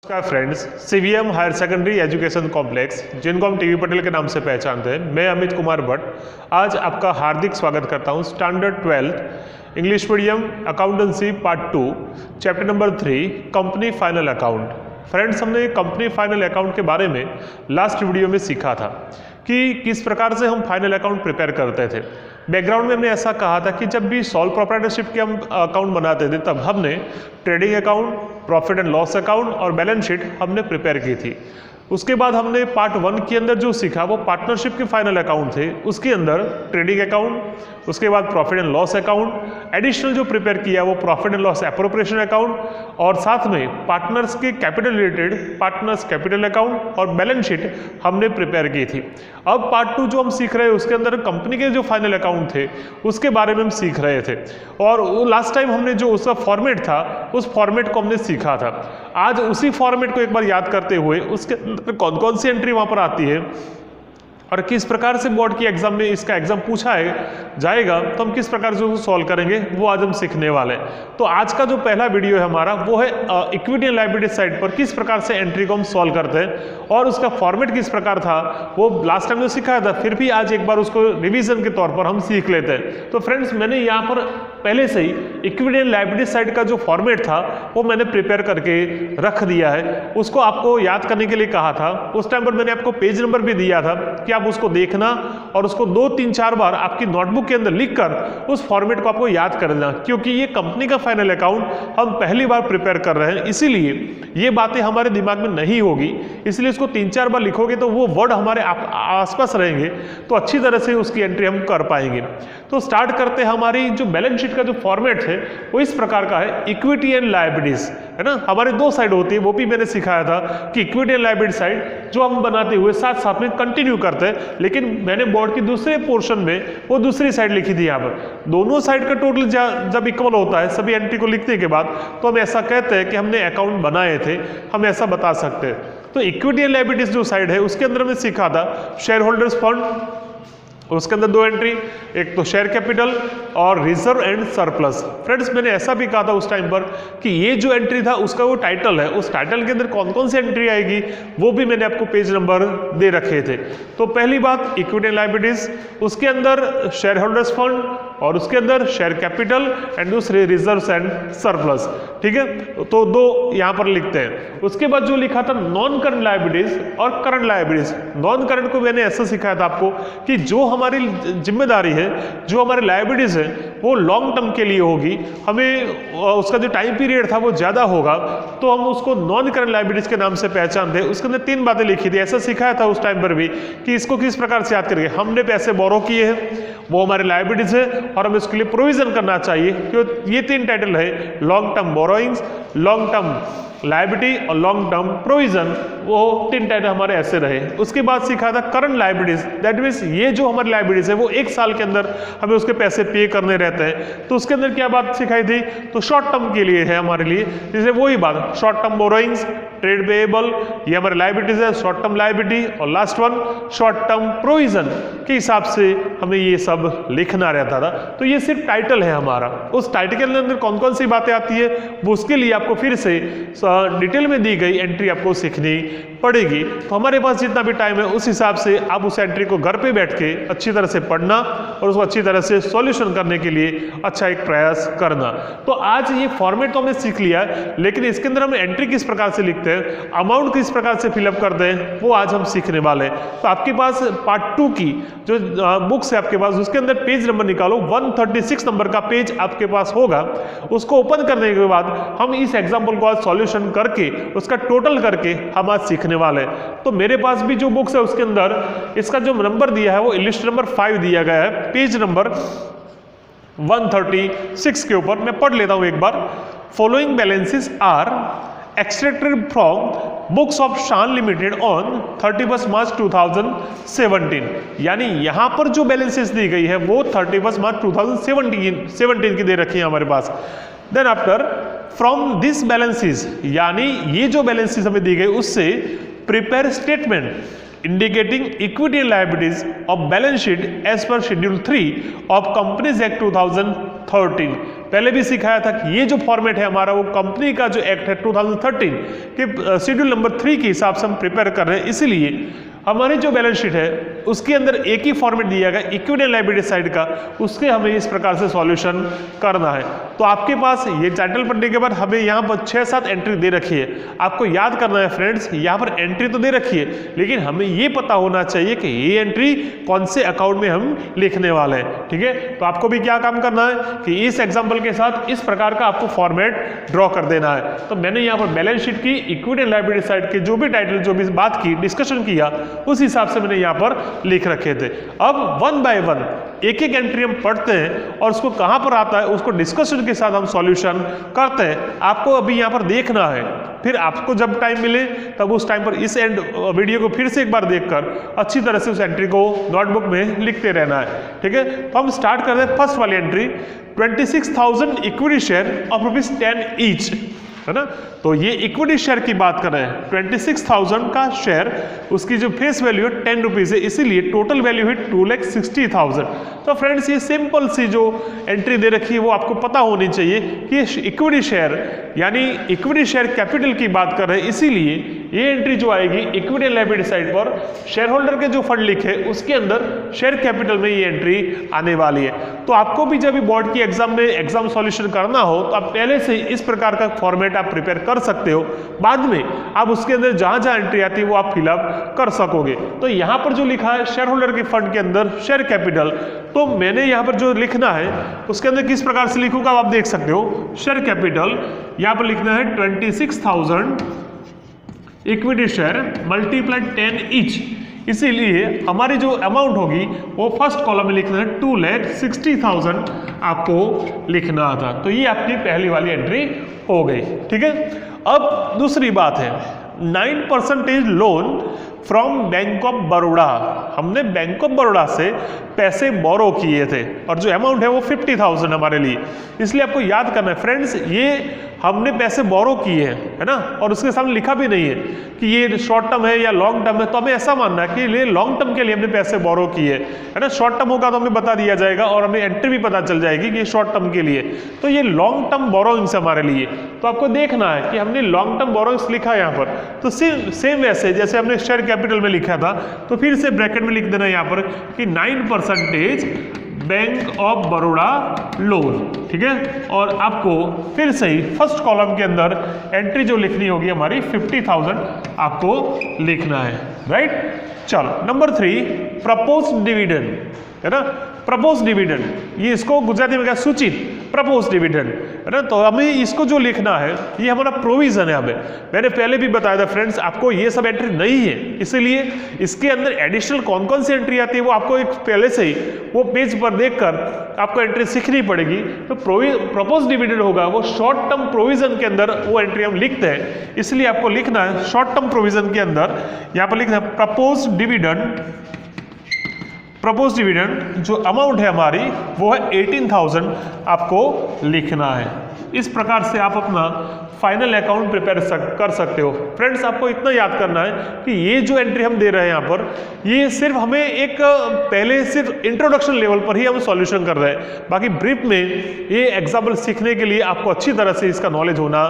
नमस्कार friends, CVM higher secondary education complex जिनको हम टीवी पटेल के नाम से पहचानते हैं, मैं अमित कुमार भट्ट आज आपका हार्दिक स्वागत करता हूं। Standard 12 English medium accountancy part 2 chapter number 3 company final account. Friends, हमने कंपनी फाइनल अकाउंट के बारे में लास्ट वीडियो में सीखा था कि किस प्रकार से हम फाइनल अकाउंट प्रिपेयर करते थे। बैकग्राउंड में हमने ऐसा कहा था कि जब भी सोल प्रोप्राइटरशिप के हम अकाउंट बनाते थे तब हमने trading account, profit and loss account और बैलेंस शीट हमने प्रिपेयर की थी। उसके बाद हमने पार्ट 1 के अंदर जो सीखा वो पार्टनरशिप के फाइनल अकाउंट थे। उसके अंदर ट्रेडिंग अकाउंट, उसके बाद profit and loss account, additional जो प्रिपेयर किया वो profit and loss appropriation account और साथ में पार्टनर्स के capital related partners capital account और बैलेंस शीट हमने प्रिपेयर की थी। अब पार्ट 2 जो हम सीख रहे हैं उसके अंदर कंपनी के जो फाइनल अकाउंट थे उसके बारे में हम सीख रहे थे और लास्ट टाइम हमने जो उसका फॉर्मेट था उस फॉर्मेट को हमने सीखा था। आज उसी फॉर्मेट को एक बार याद करते हुए उसके अंदर कौन कौन सी एंट्री वहां पर आती है और किस प्रकार से बोर्ड की एग्जाम में इसका एग्जाम पूछा जाएगा तो हम किस प्रकार से उसको सॉल्व करेंगे वो आज हम सीखने वाले हैं। तो आज का जो पहला वीडियो है हमारा वो है इक्विटी एंड लायबिलिटी साइड पर किस प्रकार से एंट्री को हम सॉल्व करते हैं और उसका फॉर्मेट किस प्रकार था वो लास्ट टाइम जो सिखाया था, फिर भी आज एक बार उसको रिवीजन के तौर पर हम सीख लेते हैं। तो फ्रेंड्स, मैंने यहाँ पर पहले से ही इक्विटी एंड लायबिलिटी साइड का जो फॉर्मेट था वो मैंने प्रिपेयर करके रख दिया है। उसको आपको याद करने के लिए कहा था। उस टाइम पर मैंने आपको पेज नंबर भी दिया था कि आप उसको देखना और उसको 2, 3, 4 बार आपकी नोटबुक के अंदर लिखकर उस फॉर्मेट को आपको याद कर देना, क्योंकि ये कंपनी का फाइनल अकाउंट हम पहली बार प्रिपेयर कर रहे हैं, इसीलिए ये बातें हमारे दिमाग में नहीं होगी। इसलिए इसको 3-4 बार लिखोगे तो वो वर्ड हमारे आसपास रहेंगे तो अच्छी तरह से उसकी एंट्री हम कर पाएंगे। तो स्टार्ट करते हैं। हमारी जो बैलेंस शीट का जो फॉर्मेट है वो इस प्रकार का है, इक्विटी एंड लायबिलिटीज, है ना। हमारे 2 साइड होती है, वो भी मैंने सिखाया था कि इक्विटी एंड लायबिलिटी साइड जो हम बनाते हुए साथ साथ में कंटिन्यू करते हैं, लेकिन मैंने बोर्ड की दूसरे पोर्शन में वो दूसरी साइड लिखी थी। यहाँ पर दोनों साइड का टोटल जब इक्वल होता है सभी एंट्री को लिखने के बाद तो हम ऐसा कहते हैं कि हमने अकाउंट बनाए थे, हम ऐसा बता सकते हैं। तो इक्विटी एंड लायबिलिटीज जो साइड है उसके अंदर हमने सीखा था शेयर होल्डर्स फंड, उसके अंदर 2 एंट्री, एक तो शेयर कैपिटल और रिजर्व एंड सरप्लस। फ्रेंड्स, मैंने ऐसा भी कहा था उस टाइम पर कि ये जो एंट्री था उसका वो टाइटल है, उस टाइटल के अंदर कौन कौन सी एंट्री आएगी वो भी मैंने आपको पेज नंबर दे रखे थे। तो पहली बात इक्विटी एंड लायबिलिटीज, उसके अंदर शेयर होल्डर्स फंड और उसके अंदर शेयर कैपिटल एंड दूसरे रिजर्व एंड सरप्लस। ठीक है, तो 2 यहाँ पर लिखते हैं। उसके बाद जो लिखा था नॉन करंट लायबिलिटीज और करंट लायबिलिटीज। नॉन करंट को मैंने ऐसा सिखाया था आपको कि जो हमारी जिम्मेदारी है, जो हमारे लायबिलिटीज है वो लॉन्ग टर्म के लिए होगी, हमें उसका जो टाइम पीरियड था वो ज्यादा होगा तो हम उसको नॉन करंट लायबिलिटीज के नाम से पहचानते हैं। उसके अंदर 3 बातें लिखी थी, ऐसा सिखाया था उस टाइम पर भी कि इसको किस प्रकार से याद करेंगे। हमने पैसे बोरो किए हैं, वो हमारे लायबिलिटीज है और हमें उसके लिए प्रोविजन करना चाहिए। क्योंकि ये 3 टाइटल है, long term borrowings, long term liability और लॉन्ग टर्म प्रोविजन, वो 3 टाइटल हमारे ऐसे रहे। उसके बाद सीखा था करंट लायबिलिटीज, दैट मीन्स ये जो हमारी लायबिलिटीज है वो 1 साल के अंदर हमें उसके पैसे पे करने रहते हैं। तो उसके अंदर क्या बात सिखाई थी, तो शॉर्ट टर्म के लिए है हमारे लिए, जैसे वही बात short term borrowings, trade payable, ये हमारे लायबिलिटीज है, शॉर्ट टर्म लायबिलिटी और last one short term provision के हिसाब से हमें ये सब लिखना रहता था। तो ये सिर्फ टाइटल है हमारा। उस टाइटल के अंदर कौन कौन सी बातें आती है वो उसके लिए आपको फिर से डिटेल में दी गई एंट्री आपको सीखनी पड़ेगी। तो हमारे पास जितना भी टाइम है उस हिसाब से आप उस एंट्री को घर पे बैठ के अच्छी तरह से पढ़ना और उसको अच्छी तरह से सॉल्यूशन करने के लिए अच्छा एक प्रयास करना। तो आज ये फॉर्मेट तो हमने सीख लिया है, लेकिन इसके अंदर हम एंट्री किस प्रकार से लिखते हैं, अमाउंट किस प्रकार से फिलअप करते हैं वो आज हम सीखने वाले हैं। तो आपके पास पार्ट 2 की जो बुक्स है आपके पास, उसके अंदर पेज नंबर निकालो, 136 नंबर का पेज आपके पास होगा। उसको ओपन करने के बाद हम इस एग्जाम्पल को आज सॉल्यूशन करके उसका टोटल करके हम आज सीखने वाले हैं। तो मेरे पास भी जो बुक्स है उसके अंदर इसका जो नंबर दिया है वो लिस्ट नंबर 5 दिया गया है, पेज नंबर 136 के ऊपर। मैं पढ़ लेता हूं एक बार। Following balances are extracted from books of Shaan limited on 31 March 2017। यानी यहां पर जो बैलेंसेस दी गई है वो 31 मार्च 2017 की दे रखी है हमारे पास। Then after from this balances, यानी ये जो बैलेंसेस हमें दी गई उससे prepare statement indicating equity and liabilities of balance sheet as per Schedule 3 of Companies Act 2013। पहले भी सिखाया था कि ये जो फॉर्मेट है हमारा वो कंपनी का जो एक्ट है 2013 के शेड्यूल नंबर 3 के हिसाब से हम प्रिपेयर कर रहे हैं, इसीलिए हमारी जो बैलेंस शीट है उसके अंदर एक ही फॉर्मेट दिया गया इक्विटी एंड लायबिलिटी साइड का, उसके हमें इस प्रकार से सॉल्यूशन करना है। तो आपके पास ये टाइटल पढ़ने के बाद हमें यहाँ पर 6-7 एंट्री दे रखी है, आपको याद करना है फ्रेंड्स। यहाँ पर एंट्री तो दे रखी है लेकिन हमें ये पता होना चाहिए कि ये एंट्री कौन से अकाउंट में हम लिखने वाले हैं, ठीक है। तो आपको भी क्या काम करना है कि इस एग्जाम्पल के साथ इस प्रकार का आपको फॉर्मेट ड्रॉ कर देना है। तो मैंने यहाँ पर बैलेंस शीट की इक्विटी एंड लायबिलिटी साइड के जो भी टाइटल जो भी बात की डिस्कशन किया उस हिसाब से मैंने यहाँ पर लिख रखे थे। अब वन बाय वन एक एक एंट्री हम पढ़ते हैं और उसको कहाँ पर आता है उसको डिस्कशन के साथ हम सॉल्यूशन करते हैं। आपको अभी यहाँ पर देखना है, फिर आपको जब टाइम मिले तब उस टाइम पर इस वीडियो को फिर से एक बार देखकर अच्छी तरह से उस एंट्री को नोटबुक में लिखते रहना है, ठीक है। तो हम स्टार्ट करते हैं फर्स्ट वाली entry, 26,000 equity share of ₹10 each, है ना। तो ये इक्विटी शेयर की बात कर रहे हैं, 26,000 का शेयर, उसकी जो फेस वैल्यू है 10 रुपीज़ है, इसीलिए टोटल वैल्यू है 2,60,000। तो फ्रेंड्स ये सिंपल सी जो एंट्री दे रखी है वो आपको पता होनी चाहिए कि इक्विटी शेयर यानी इक्विटी शेयर कैपिटल की बात कर रहे हैं, इसीलिए ये एंट्री जो आएगी इक्विटी एंड लायबिलिटी साइड पर शेयर होल्डर के जो फंड लिखे उसके अंदर शेयर कैपिटल में ये एंट्री आने वाली है। तो आपको भी जब बोर्ड की एग्जाम में एग्जाम सॉल्यूशन करना हो तो आप पहले से इस प्रकार का फॉर्मेट आप प्रिपेयर कर सकते हो, बाद में आप उसके अंदर जहां जहां एंट्री आती है वो आप फिलअप कर सकोगे। तो यहाँ पर जो लिखा है शेयर होल्डर के फंड के अंदर शेयर कैपिटल, तो मैंने यहाँ पर जो लिखना है उसके अंदर किस प्रकार से लिखूंगा आप देख सकते हो। शेयर कैपिटल यहाँ पर लिखना है 26,000 इक्विटी शेयर मल्टीप्लाई 10 ईच, इसीलिए हमारी जो अमाउंट होगी वो फर्स्ट कॉलम में लिखना है 2,60,000 आपको लिखना था। तो ये आपकी पहली वाली एंट्री हो गई, ठीक है। अब दूसरी बात है 9% loan from bank of Baroda. हमने बैंक ऑफ बड़ौदा से पैसे बोरो किए थे और जो अमाउंट है वो 50,000 हमारे लिए, इसलिए आपको याद करना है फ्रेंड्स ये हमने पैसे बोरो किए हैं, है ना, और उसके सामने लिखा भी नहीं है कि ये शॉर्ट टर्म है या लॉन्ग टर्म है। तो हमें ऐसा मानना है कि ये लॉन्ग टर्म के लिए हमने पैसे बोरो किए, है ना। शॉर्ट टर्म होगा तो हमें बता दिया जाएगा और हमें एंट्री भी पता चल जाएगी कि ये शॉर्ट टर्म के लिए, तो ये लॉन्ग टर्म बोरोइंग्स हमारे लिए। तो आपको देखना है कि हमने लॉन्ग टर्म बोरोइंग्स लिखा है यहाँ पर, तो सेम वैसे जैसे हमने शेयर कैपिटल में लिखा था तो फिर से ब्रैकेट में लिख देना यहाँ पर कि 9% बैंक ऑफ बड़ौदा लोन, ठीक है। और आपको फिर से ही फर्स्ट कॉलम के अंदर एंट्री जो लिखनी होगी हमारी 50,000 आपको लिखना है, राइट। चलो नंबर 3 प्रपोज डिविडेंड, है ना। प्रपोज डिविडेंड ये इसको गुजराती में क्या सूचित प्रपोज डिविडेंड, है ना। तो हमें इसको जो लिखना है ये हमारा प्रोविजन है। हमें मैंने पहले भी बताया था फ्रेंड्स आपको ये सब एंट्री नहीं है, इसीलिए इसके अंदर एडिशनल कौन कौन सी एंट्री आती है वो आपको एक पहले से ही वो पेज पर देखकर आपको एंट्री सीखनी पड़ेगी। तो प्रपोज डिविडेंड होगा वो शॉर्ट टर्म प्रोविजन के अंदर वो एंट्री हम लिखते हैं, इसलिए आपको लिखना है शॉर्ट टर्म प्रोविजन के अंदर यहाँ पर लिखना है प्रपोज डिविडेंड जो अमाउंट है हमारी वो है 18,000 आपको लिखना है। इस प्रकार से आप अपना फाइनल अकाउंट प्रिपेयर कर सकते हो। फ्रेंड्स आपको इतना याद करना है कि ये जो एंट्री हम दे रहे हैं यहाँ पर ये सिर्फ हमें एक पहले सिर्फ इंट्रोडक्शन लेवल पर ही हम सॉल्यूशन कर रहे हैं, बाकी ब्रीफ में ये एग्जाम्पल सीखने के लिए आपको अच्छी तरह से इसका नॉलेज होना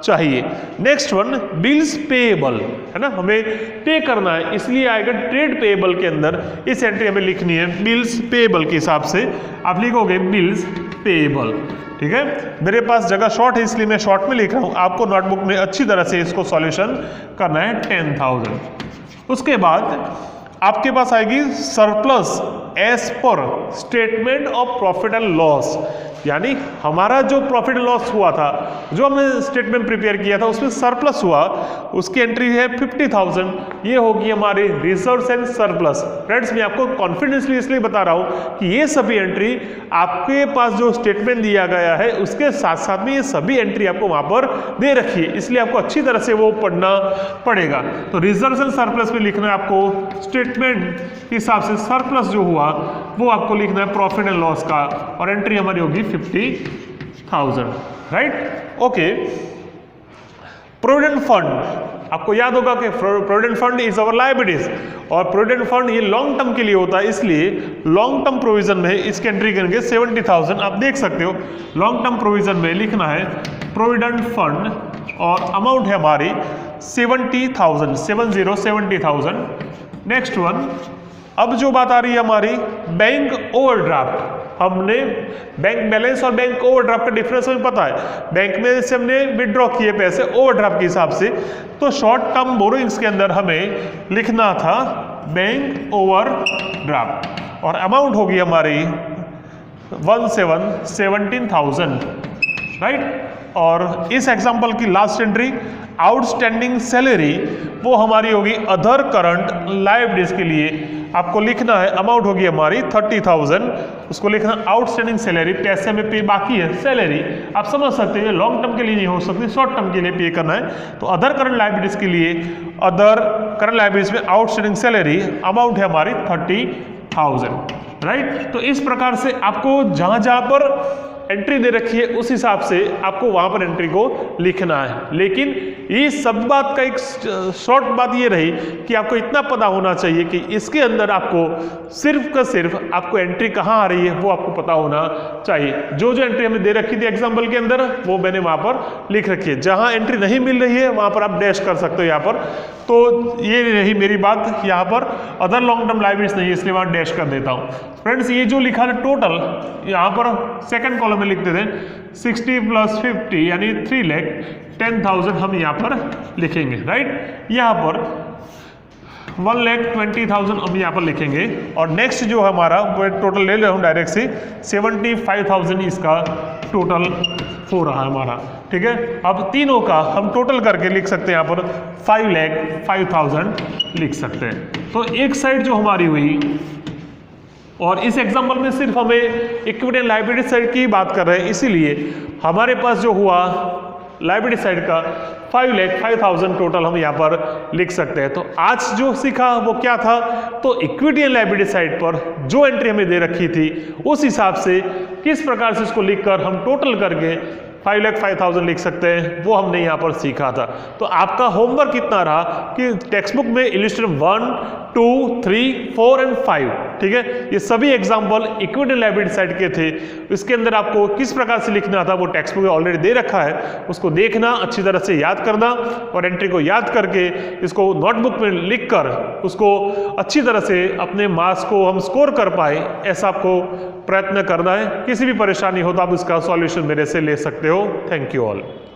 चाहिए। नेक्स्ट वन बिल्स पेएबल, है ना, हमें पे करना है इसलिए आएगा ट्रेड पेएबल के अंदर इस एंट्री हमें लिखनी है बिल्स पेएबल के हिसाब से आप लिखोगे बिल्स पेएबल, ठीक है। मेरे पास जगह शॉर्ट है इसलिए मैं शॉर्ट में लिख रहा हूं, आपको नोटबुक में अच्छी तरह से इसको सॉल्यूशन करना है 10,000। उसके बाद आपके पास आएगी सरप्लस एज पर statement of profit and loss, यानी हमारा जो प्रॉफिट एंड लॉस हुआ था जो हमने स्टेटमेंट प्रिपेयर किया था उसमें सरप्लस हुआ, उसकी एंट्री है 50,000, ये होगी हमारी रिजर्व्स एंड सरप्लस। फ्रेंड्स मैं आपको कॉन्फिडेंसली इसलिए बता रहा हूं कि ये सभी एंट्री आपके पास जो स्टेटमेंट दिया गया है उसके साथ साथ में ये सभी एंट्री आपको वहां पर दे रखी है, इसलिए आपको अच्छी तरह से वो पढ़ना पड़ेगा। तो रिजर्व्स एंड सरप्लस में लिखना है आपको स्टेटमेंट के हिसाब से सरप्लस जो हुआ वो आपको लिखना है प्रॉफिट एंड लॉस का, और एंट्री हमारी होगी 50,000, राइट। ओके, प्रोविडेंट फंड आपको याद होगा कि provident fund is our liabilities, और प्रोविडेंट फंड ये लॉन्ग टर्म के लिए होता है, इसलिए लॉन्ग टर्म प्रोविजन में इसकी एंट्री करेंगे 70,000। आप देख सकते हो लॉन्ग टर्म प्रोविजन में लिखना है प्रोविडेंट फंड और अमाउंट है हमारी 70,000, 70,000। नेक्स्ट वन, अब जो बात आ रही है हमारी बैंक ओवरड्राफ्ट। हमने बैंक बैलेंस और बैंक ओवरड्राफ्ट का डिफरेंस हमें पता है। बैंक में से हमने विड्रॉ किए पैसे ओवरड्राफ्ट के हिसाब से, तो शॉर्ट टर्म बोरोइंग्स के अंदर हमें लिखना था बैंक ओवरड्राफ्ट और अमाउंट होगी हमारी 17,000, राइट। और इस एग्जांपल की लास्ट एंट्री आउटस्टैंडिंग सैलरी, वो हमारी होगी अदर करंट लायबिलिटीज के लिए। आपको लिखना है अमाउंट होगी हमारी 30,000, उसको लिखना आउटस्टैंडिंग सैलरी, पैसे में पे बाकी है सैलरी। आप समझ सकते हैं लॉन्ग टर्म के लिए नहीं हो सकती, शॉर्ट टर्म के लिए पे करना है। तो अदर करंट लायबिलिटीज के लिए अदर करंट लायबिलिटीज में आउटस्टैंडिंग सैलरी अमाउंट है हमारी 30,000, राइट। तो इस प्रकार से आपको जहां जहां पर एंट्री दे रखी है उस हिसाब से आपको वहां पर एंट्री को लिखना है। लेकिन ये सब बात का एक शॉर्ट बात ये रही कि आपको इतना पता होना चाहिए कि इसके अंदर आपको सिर्फ का सिर्फ आपको एंट्री कहाँ आ रही है वो आपको पता होना चाहिए। जो जो एंट्री हमें दे रखी थी एग्जाम्पल के अंदर वो मैंने वहां पर लिख रखी है। जहां एंट्री नहीं मिल रही है वहां पर आप डैश कर सकते हो यहाँ पर। तो ये रही मेरी बात, यहाँ पर अदर लॉन्ग टर्म लायबिलिटीज नहीं है इसलिए वहां डैश कर देता हूँ। फ्रेंड्स ये जो लिखा है टोटल, यहाँ पर सेकंड कॉलम में लिखते थे 60 + 50 यानी 3,10,000 हम यहाँ पर लिखेंगे, राइट। यहाँ पर 1,20,000 हम यहाँ पर लिखेंगे। और नेक्स्ट जो हमारा वो टोटल ले रहा हूँ डायरेक्ट से 75,000 इसका टोटल हो रहा है हमारा, ठीक है। अब तीनों का हम टोटल करके लिख सकते हैं यहाँ पर 5,05,000 लिख सकते हैं। तो एक साइड जो हमारी हुई, और इस एग्जांपल में सिर्फ हमें इक्विटी एंड लायबिलिटी साइड की बात कर रहे हैं, इसीलिए हमारे पास जो हुआ लायबिलिटी साइड का 5,05,000 टोटल हम यहाँ पर लिख सकते हैं। तो आज जो सीखा वो क्या था, तो इक्विटी एंड लायबिलिटी साइड पर जो एंट्री हमें दे रखी थी उस हिसाब से किस प्रकार से इसको लिखकर हम टोटल करके 5,05,000 लिख सकते हैं, वो हमने यहाँ पर सीखा था। तो आपका होमवर्क कितना रहा कि टेक्स्ट बुक में इलस्ट्रेशन 1, 2, 3, 4 और 5, ठीक है, ये सभी example equity and liability side के थे। इसके अंदर आपको किस प्रकार से लिखना था वो टेक्स्ट बुक में ऑलरेडी दे रखा है, उसको देखना, अच्छी तरह से याद करना और एंट्री को याद करके इसको नोटबुक में लिख कर उसको अच्छी तरह से अपने मार्क्स को हम स्कोर कर पाए, ऐसा आपको प्रयत्न करना है। किसी भी परेशानी हो तो आप इसका सॉल्यूशन मेरे से ले सकते हो। Thank you all.